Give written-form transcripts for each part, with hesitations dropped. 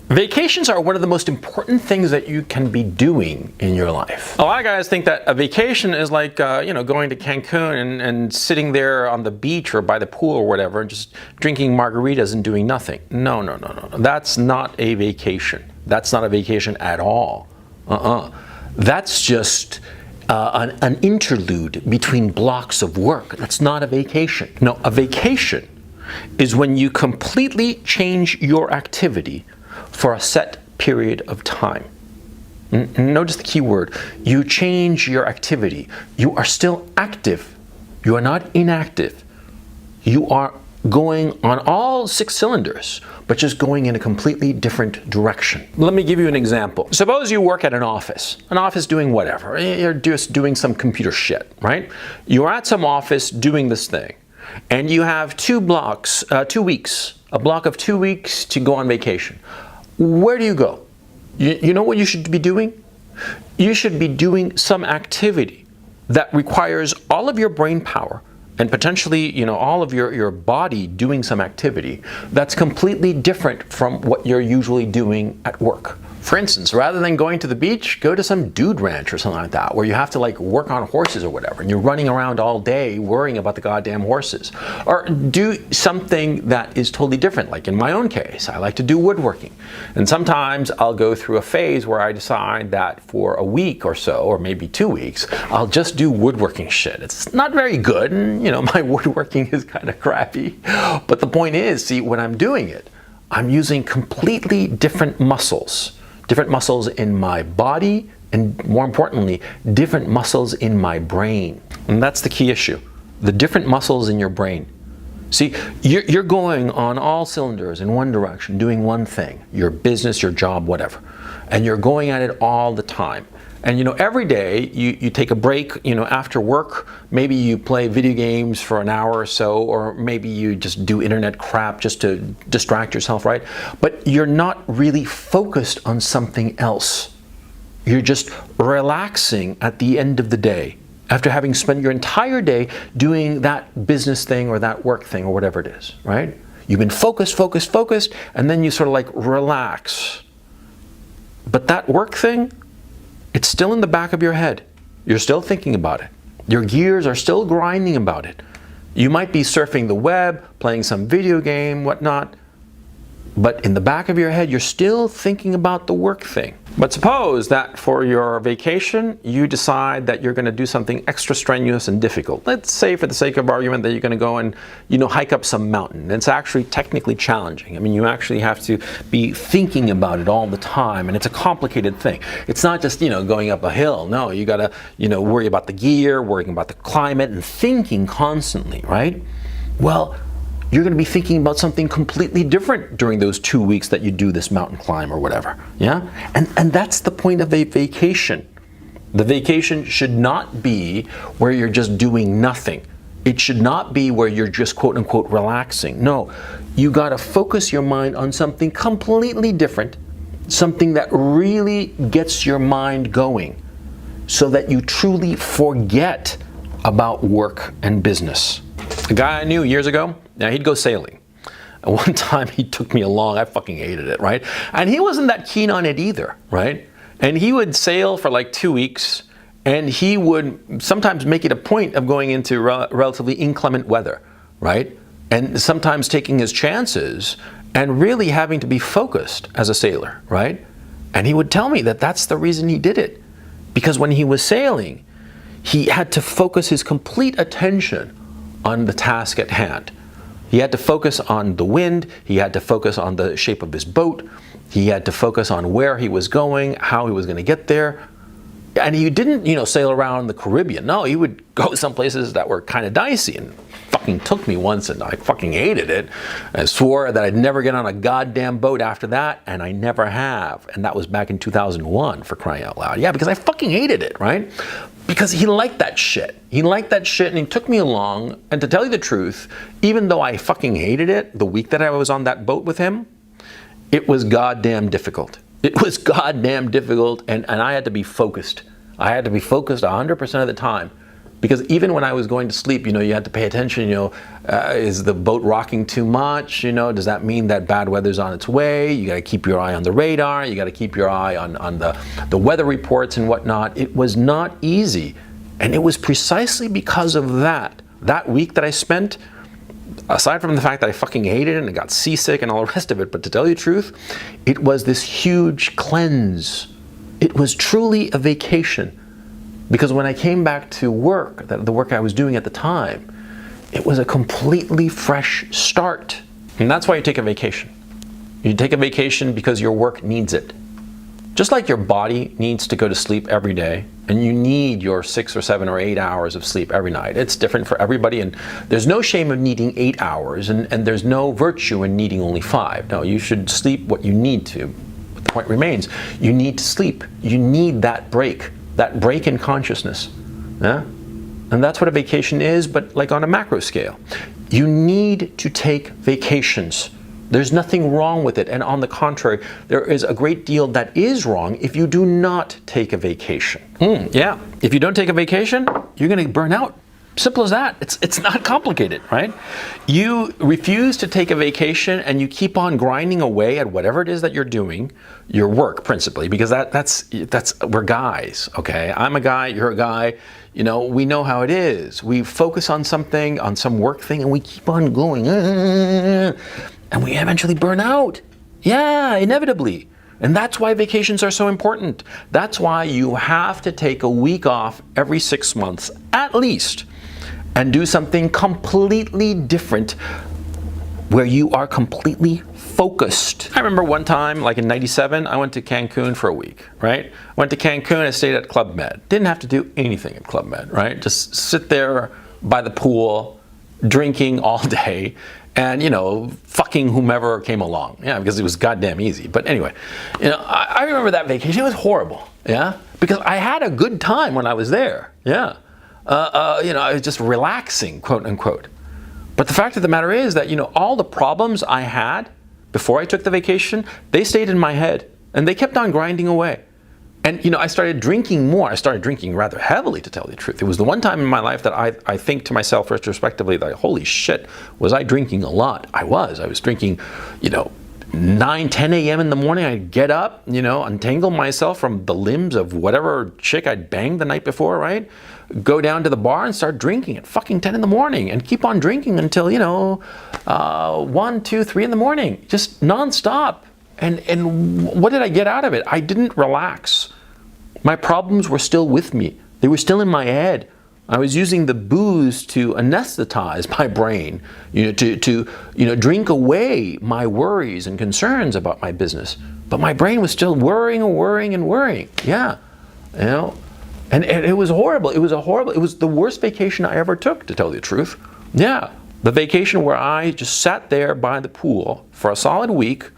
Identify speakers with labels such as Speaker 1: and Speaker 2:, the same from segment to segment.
Speaker 1: Vacations are one of the most important things that you can be doing in your life. A lot of guys think that a vacation is like, going to Cancun and sitting there on the beach or by the pool or whatever and just drinking margaritas and doing nothing. No. That's not a vacation. That's not a vacation at all. That's just an interlude between blocks of work. That's not a vacation. No, a vacation is when you completely change your activity for a set period of time. Notice the key word. You change your activity. You are still active. You are not inactive. You are going on all 6 cylinders, but just going in a completely different direction. Let me give you an example. Suppose you work at an office doing whatever. You're just doing some computer shit, right? You're at some office doing this thing, and you have 2 weeks, a block of 2 weeks to go on vacation. Where do you go? You know what you should be doing? You should be doing some activity that requires all of your brain power and potentially, all of your body doing some activity that's completely different from what you're usually doing at work. For instance, rather than going to the beach, go to some dude ranch or something like that, where you have to work on horses or whatever, and you're running around all day worrying about the goddamn horses. Or do something that is totally different. Like in my own case, I like to do woodworking. And sometimes I'll go through a phase where I decide that for a week or so, or maybe 2 weeks, I'll just do woodworking shit. It's not very good, and my woodworking is kind of crappy. But the point is, see, when I'm doing it, I'm using completely different muscles in my body, and more importantly, different muscles in my brain. And that's the key issue, the different muscles in your brain. See, you're going on all cylinders in one direction, doing one thing, your business, your job, whatever. And you're going at it all the time. And every day you take a break, after work, maybe you play video games for an hour or so, or maybe you just do internet crap just to distract yourself, right? But you're not really focused on something else. You're just relaxing at the end of the day, after having spent your entire day doing that business thing or that work thing or whatever it is, right? You've been focused, and then you sort of relax. But that work thing, it's still in the back of your head. You're still thinking about it. Your gears are still grinding about it. You might be surfing the web, playing some video game, whatnot, but in the back of your head, you're still thinking about the work thing. But suppose that for your vacation, you decide that you're going to do something extra strenuous and difficult. Let's say, for the sake of argument, that you're going to go and, hike up some mountain. It's actually technically challenging. I mean, you actually have to be thinking about it all the time, and it's a complicated thing. It's not just, going up a hill. No, you got to, worry about the gear, worrying about the climate, and thinking constantly, right? Well, you're going to be thinking about something completely different during those 2 weeks that you do this mountain climb or whatever, yeah? And that's the point of a vacation. The vacation should not be where you're just doing nothing. It should not be where you're just quote unquote relaxing. No, you got to focus your mind on something completely different, something that really gets your mind going, so that you truly forget about work and business. A guy I knew years ago, he'd go sailing. And one time he took me along, I fucking hated it, right? And he wasn't that keen on it either, right? And he would sail for 2 weeks, and he would sometimes make it a point of going into relatively inclement weather, right? And sometimes taking his chances and really having to be focused as a sailor, right? And he would tell me that that's the reason he did it. Because when he was sailing, he had to focus his complete attention on the task at hand. He had to focus on the wind, he had to focus on the shape of his boat, he had to focus on where he was going, how he was going to get there. And he didn't, sail around the Caribbean. No, he would go some places that were kind of dicey, and fucking took me once and I fucking hated it. I swore that I'd never get on a goddamn boat after that, and I never have. And that was back in 2001, for crying out loud. Yeah, because I fucking hated it, right? Because he liked that shit. He liked that shit, and he took me along. And to tell you the truth, even though I fucking hated it, the week that I was on that boat with him, it was goddamn difficult. It was goddamn difficult, and I had to be focused. I had to be focused 100% of the time Because even when I was going to sleep, you had to pay attention, is the boat rocking too much? Does that mean that bad weather's on its way? You got to keep your eye on the radar. You got to keep your eye on the weather reports and whatnot. It was not easy. And it was precisely because of that week that I spent, aside from the fact that I fucking hated it and I got seasick and all the rest of it, but to tell you the truth, it was this huge cleanse. It was truly a vacation. Because when I came back to work, the work I was doing at the time, it was a completely fresh start. And that's why you take a vacation. You take a vacation because your work needs it. Just like your body needs to go to sleep every day, and you need your 6 or 7 or 8 hours of sleep every night. It's different for everybody, and there's no shame in needing 8 hours, and there's no virtue in needing only 5. No, you should sleep what you need to. But the point remains, you need to sleep. You need that break in consciousness. Yeah? And that's what a vacation is, but like on a macro scale. You need to take vacations. There's nothing wrong with it, and on the contrary, there is a great deal that is wrong if you do not take a vacation. Yeah, if you don't take a vacation, you're going to burn out. Simple as that. It's not complicated, right? You refuse to take a vacation and you keep on grinding away at whatever it is that you're doing, your work principally, because that's we're guys, okay? I'm a guy, you're a guy. We know how it is. We focus on something, on some work thing, and we keep on going. And we eventually burn out. Yeah, inevitably. And that's why vacations are so important. That's why you have to take a week off every 6 months, at least, and do something completely different where you are completely focused. I remember one time, like in '97, I went to Cancun for a week, right? I went to Cancun, I stayed at Club Med. Didn't have to do anything at Club Med, right? Just sit there by the pool, drinking all day, and fucking whomever came along. Yeah, because it was goddamn easy. But anyway, I remember that vacation. It was horrible. Yeah, because I had a good time when I was there. Yeah, I was just relaxing, quote unquote. But the fact of the matter is that all the problems I had before I took the vacation, they stayed in my head, and they kept on grinding away. And I started drinking more. I started drinking rather heavily, to tell you the truth. It was the one time in my life that I think to myself retrospectively, like, holy shit, was I drinking a lot? I was drinking, 9, 10 a.m. in the morning. I'd get up, untangle myself from the limbs of whatever chick I'd banged the night before, right? Go down to the bar and start drinking at fucking 10 in the morning and keep on drinking until, 1, 2, 3 in the morning, just nonstop. And what did I get out of it? I didn't relax. My problems were still with me. They were still in my head. I was using the booze to anesthetize my brain, to drink away my worries and concerns about my business. But my brain was still worrying and worrying and worrying. Yeah, and it was horrible. It was the worst vacation I ever took, to tell you the truth. Yeah, the vacation where I just sat there by the pool for a solid week,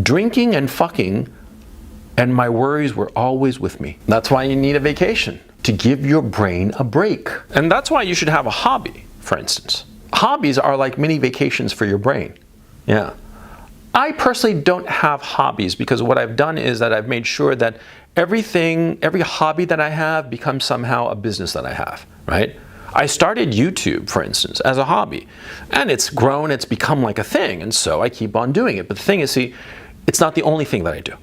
Speaker 1: drinking and fucking, and my worries were always with me. That's why you need a vacation, to give your brain a break. And that's why you should have a hobby, for instance. Hobbies are like mini vacations for your brain. Yeah. I personally don't have hobbies because what I've done is that I've made sure that every hobby that I have becomes somehow a business that I have, right? I started YouTube, for instance, as a hobby, and it's grown, it's become like a thing, and so I keep on doing it. But the thing is, see, it's not the only thing that I do.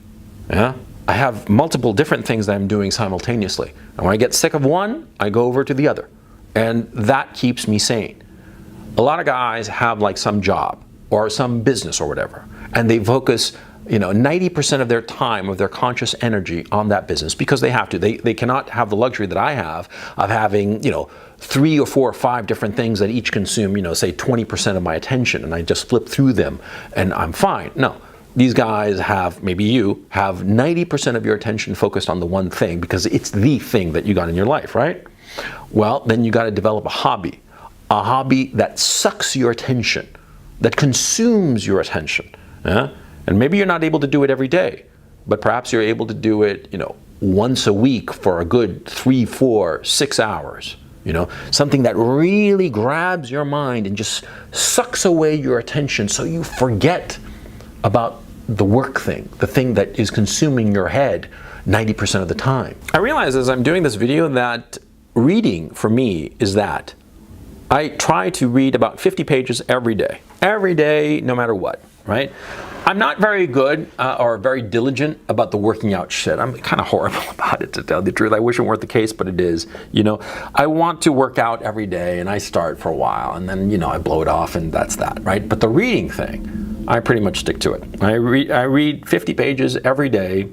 Speaker 1: Yeah? I have multiple different things that I'm doing simultaneously. And when I get sick of one, I go over to the other. And that keeps me sane. A lot of guys have like some job or some business or whatever, and they focus 90% of their time, of their conscious energy on that business because they have to. They cannot have the luxury that I have of having, 3 or 4 or 5 different things that each consume, say 20% of my attention, and I just flip through them and I'm fine. No, these guys have, maybe you, have 90% of your attention focused on the one thing because it's the thing that you got in your life, right? Well, then you got to develop a hobby that sucks your attention, that consumes your attention. Yeah? And maybe you're not able to do it every day, but perhaps you're able to do it, once a week for a good 3, 4, 6 hours. Something that really grabs your mind and just sucks away your attention so you forget about the work thing, the thing that is consuming your head 90% of the time. I realize as I'm doing this video that reading for me is that I try to read about 50 pages every day, no matter what, right? I'm not very good or very diligent about the working out shit. I'm kind of horrible about it, to tell the truth. I wish it weren't the case, but it is. You know, I want to work out every day, and I start for a while, and then, you know, I blow it off, and that's that, right? But the reading thing, I pretty much stick to it. I read 50 pages every day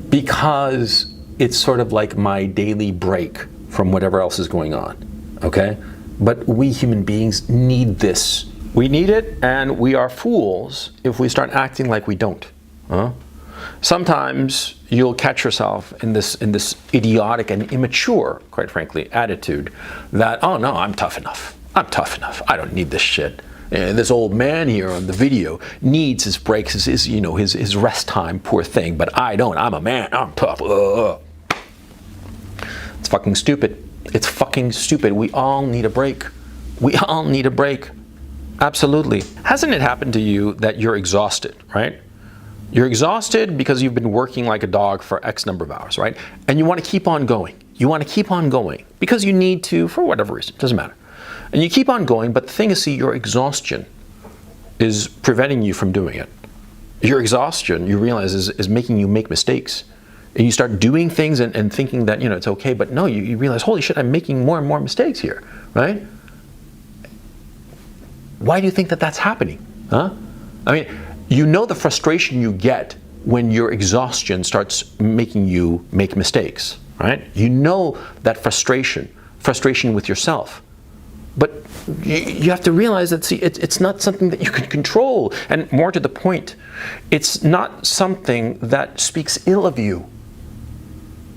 Speaker 1: because it's sort of like my daily break from whatever else is going on, okay? But we human beings need this. We need it, and we are fools if we start acting like we don't. Sometimes you'll catch yourself in this idiotic and immature, quite frankly, attitude that, oh no, I'm tough enough. I'm tough enough. I don't need this shit. This old man here on the video needs his breaks, his rest time, poor thing. But I don't. I'm a man. I'm tough. It's fucking stupid. It's fucking stupid. We all need a break. We all need a break. Absolutely. Hasn't it happened to you that you're exhausted, right? You're exhausted because you've been working like a dog for X number of hours, right? And you want to keep on going. You want to keep on going because you need to, for whatever reason. It doesn't matter. And you keep on going, but the thing is, see, your exhaustion is preventing you from doing it. Your exhaustion, you realize, is making you make mistakes. And you start doing things and thinking that, you know, it's okay, but no, you realize, holy shit, I'm making more and more mistakes here, right? Why do you think that that's happening? Huh? I mean, you know the frustration you get when your exhaustion starts making you make mistakes, right? You know that frustration with yourself. But you have to realize that, see, it's not something that you can control. And more to the point, it's not something that speaks ill of you.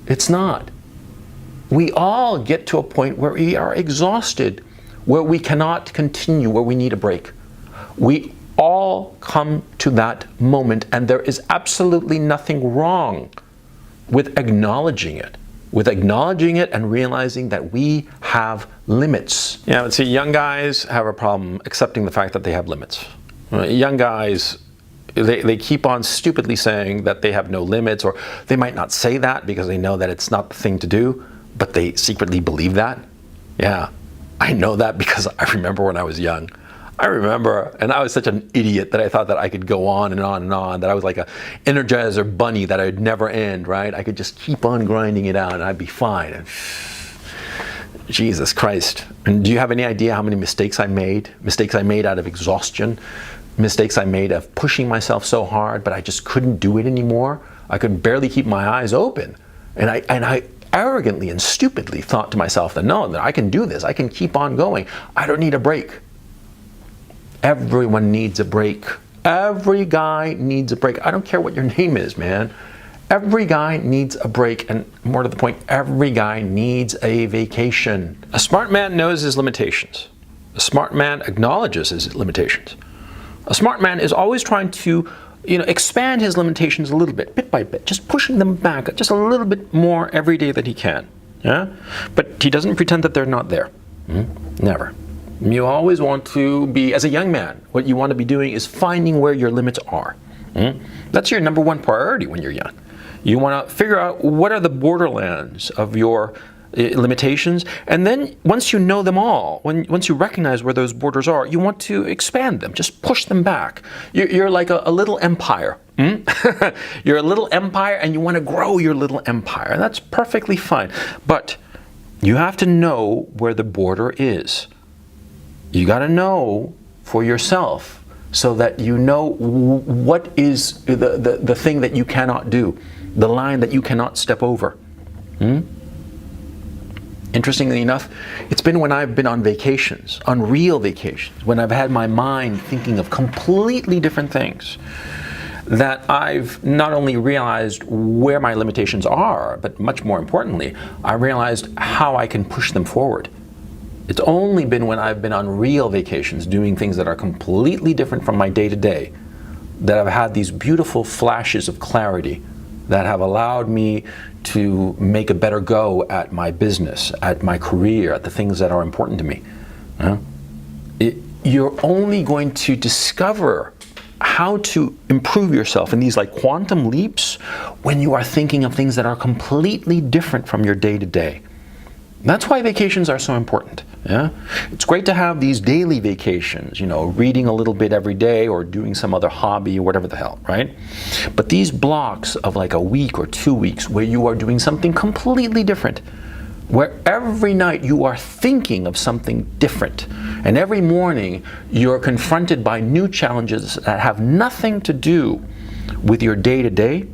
Speaker 1: It's not. We all get to a point where we are exhausted, where we cannot continue, where we need a break. We all come to that moment, and there is absolutely nothing wrong with acknowledging it. With acknowledging it and realizing that we have limits. Yeah, but see, young guys have a problem accepting the fact that they have limits. Young guys, they keep on stupidly saying that they have no limits, or they might not say that because they know that it's not the thing to do, but they secretly believe that. Yeah, I know that because I remember when I was young. I remember, and I was such an idiot that I thought that I could go on and on and on, that I was like a Energizer bunny that I'd never end, right? I could just keep on grinding it out and I'd be fine. And Jesus Christ. And do you have any idea how many mistakes I made? Mistakes I made out of exhaustion. Mistakes I made of pushing myself so hard, but I just couldn't do it anymore. I could barely keep my eyes open. And I arrogantly and stupidly thought to myself that no, that I can do this. I can keep on going. I don't need a break. Everyone needs a break. Every guy needs a break. I don't care what your name is, man. Every guy needs a break, and more to the point, every guy needs a vacation. A smart man knows his limitations. A smart man acknowledges his limitations. A smart man is always trying to, expand his limitations a little bit by bit, just pushing them back just a little bit more every day that he can. Yeah? But he doesn't pretend that they're not there. Never. You always want to be, as a young man, what you want to be doing is finding where your limits are. That's your number one priority when you're young. You want to figure out what are the borderlands of your limitations, and then once you know them all, once you recognize where those borders are, you want to expand them, just push them back. You're like a little empire. You're a little empire, and you want to grow your little empire. That's perfectly fine, but you have to know where the border is. You got to know for yourself so that you know what is the thing that you cannot do, the line that you cannot step over. Interestingly enough, it's been when I've been on vacations, on real vacations, when I've had my mind thinking of completely different things, that I've not only realized where my limitations are, but much more importantly, I realized how I can push them forward. It's only been when I've been on real vacations doing things that are completely different from my day-to-day that I've had these beautiful flashes of clarity that have allowed me to make a better go at my business, at my career, at the things that are important to me. You're only going to discover how to improve yourself in these like quantum leaps when you are thinking of things that are completely different from your day-to-day. That's why vacations are so important. Yeah? It's great to have these daily vacations, you know, reading a little bit every day or doing some other hobby or whatever the hell, right? But these blocks of like a week or 2 weeks where you are doing something completely different, where every night you are thinking of something different, and every morning you're confronted by new challenges that have nothing to do with your day-to-day,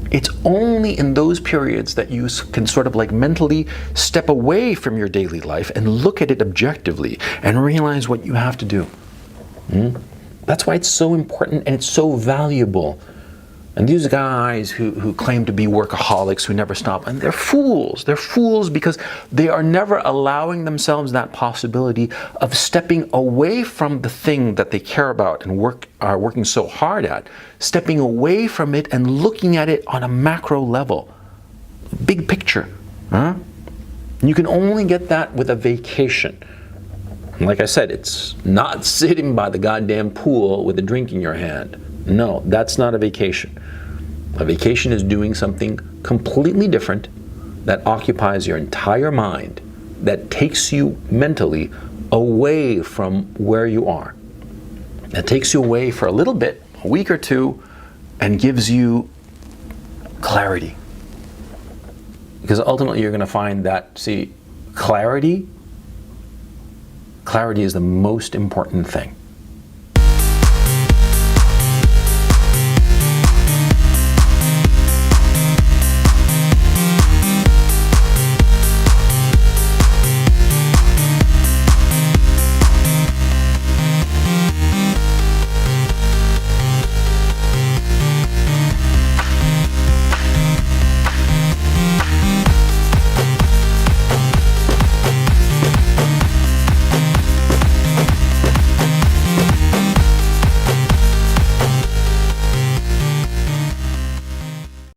Speaker 1: it's only in those periods that you can sort of like mentally step away from your daily life and look at it objectively and realize what you have to do. That's why it's so important and it's so valuable. And these guys who claim to be workaholics, who never stop, and they're fools. They're fools because they are never allowing themselves that possibility of stepping away from the thing that they care about and are working so hard at, stepping away from it and looking at it on a macro level, big picture. You can only get that with a vacation. And like I said, it's not sitting by the goddamn pool with a drink in your hand. No, that's not a vacation. A vacation is doing something completely different that occupies your entire mind, that takes you mentally away from where you are. That takes you away for a little bit, a week or two, and gives you clarity. Because ultimately you're going to find that, see, clarity is the most important thing.